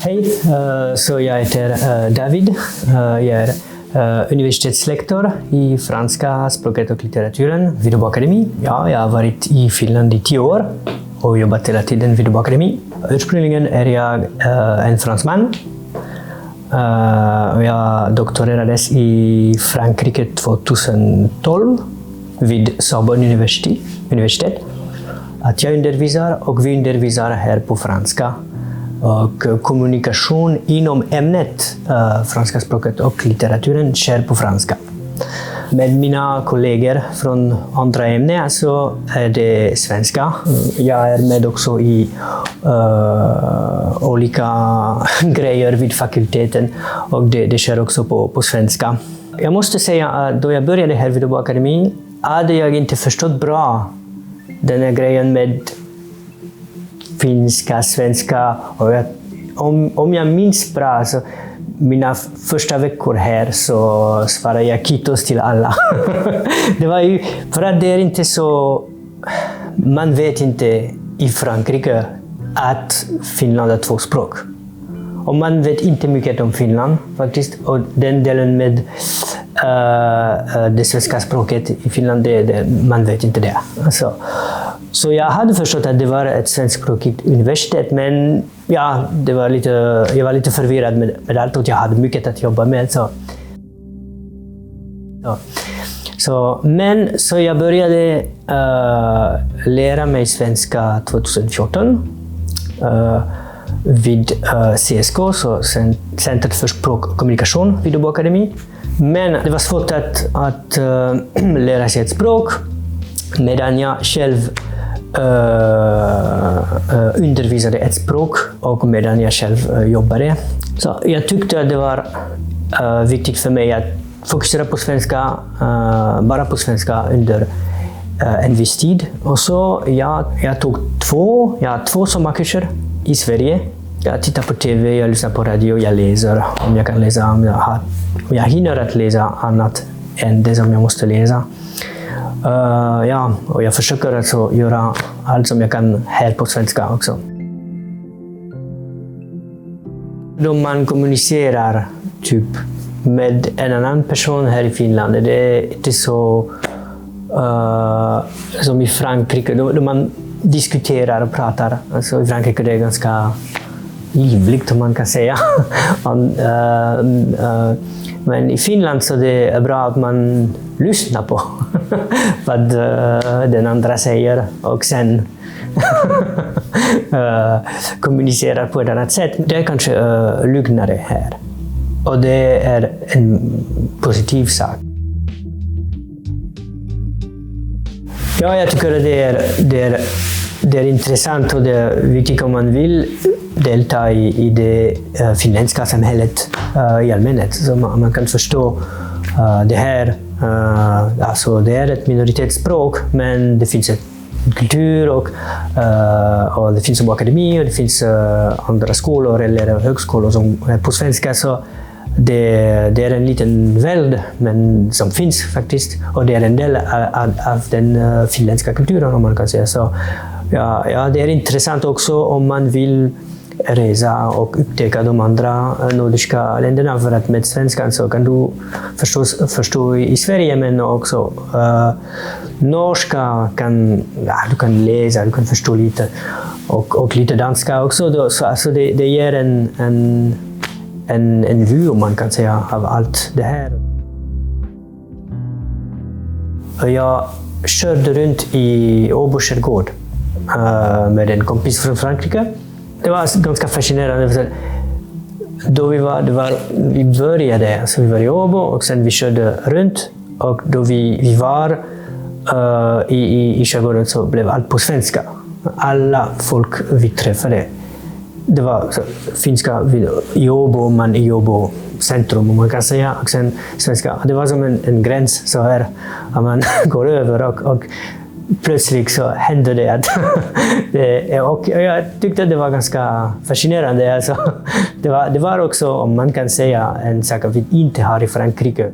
Hej, så jag heter David. Jag är universitetslektor i franska språket och litteraturen vid Åbo Akademi. Ja, jag har varit i Finland i 10 år och jobbat hela tiden vid Åbo Akademi. Ursprungligen är jag en fransman. Jag doktorerades i Frankrike 2012 vid Sorbonne universitet. Att jag undervisar och vi undervisar här på franska. Och kommunikation inom ämnet franska språket och litteraturen sker på franska. Med mina kollegor från andra ämnen så är det svenska. Jag är med också i olika grejer vid fakulteten och det sker också på svenska. Jag måste säga att då jag började här vid Åbo Akademi hade jag inte förstått bra den här grejen med finska, svenska. Och om jag minns bra, så mina första veckor här så svarade jag kitos till alla. Det var ju för att det är inte så, man vet inte i Frankrike att Finland har 2 språk. Och man vet inte mycket om Finland faktiskt, och den delen med det svenska språket i Finland, man vet inte det. Alltså, så jag hade förstått att det var ett svenskspråkigt universitet, men ja, jag var lite förvirrad med allt och jag hade mycket att jobba med. Så jag började lära mig svenska 2014 vid CSK, så Centret för språkkommunikation vid Åbo Akademi. Men det var svårt att lära sig ett språk medan jag själv undervisade ett språk och medan jag själv jobbade. Så jag tyckte att det var viktigt för mig att fokusera på svenska, bara på svenska under en viss tid. Och så jag tog 2 sommarkurser i Sverige. Jag tittar på TV, jag lyssnar på radio, jag läser om jag kan läsa, om jag hinner att läsa annat än det som jag måste läsa. Och jag försöker alltså göra allt som jag kan här på svenska också. Då man kommunicerar typ med en annan person här i Finland, det är inte så som i Frankrike, då man diskuterar och pratar. Alltså i Frankrike det är ganska livligt, om man kan säga. Men i Finland så det är bra att man lyssnar på vad den andra säger och sen kommunicerar på ett annat sätt. Det är kanske lugnare här. Och det är en positiv sak. Ja, jag tycker att det är intressant och det är viktigt om man vill delta i det finländska samhället i allmänhet. Så man kan förstå det här. Alltså det är ett minoritetsspråk, men det finns en kultur och det finns Åbo Akademi och det finns andra skolor eller högskolor som är på svenska. Så det är en liten värld men som finns faktiskt, och det är en del av den finländska kulturen, om man kan säga så. Ja, det är intressant också om man vill resa och upptäcka de andra nordiska länderna, för att med svenskan så kan du förstå i Sverige, men också norska du kan läsa, du kan förstå lite, och lite danska också. Så alltså det ger en vy, om man kan säga, av allt det här. Jag körde runt i Åbo skärgård med en kompis från Frankrike. Det var ganska fascinerande. Då vi började, alltså vi var i Åbo och sen vi körde runt, och då vi var i skärgården så blev allt på svenska. Alla folk vi träffade, det var så, finska i Åbo, man i Åbo centrum, om man kan säga, och sen svenska. Det var som en gräns så här, att man går över och plötsligt så hände det att och jag tyckte det var ganska fascinerande. Alltså, det var också, om man kan säga, en sak vi inte har i Frankrike.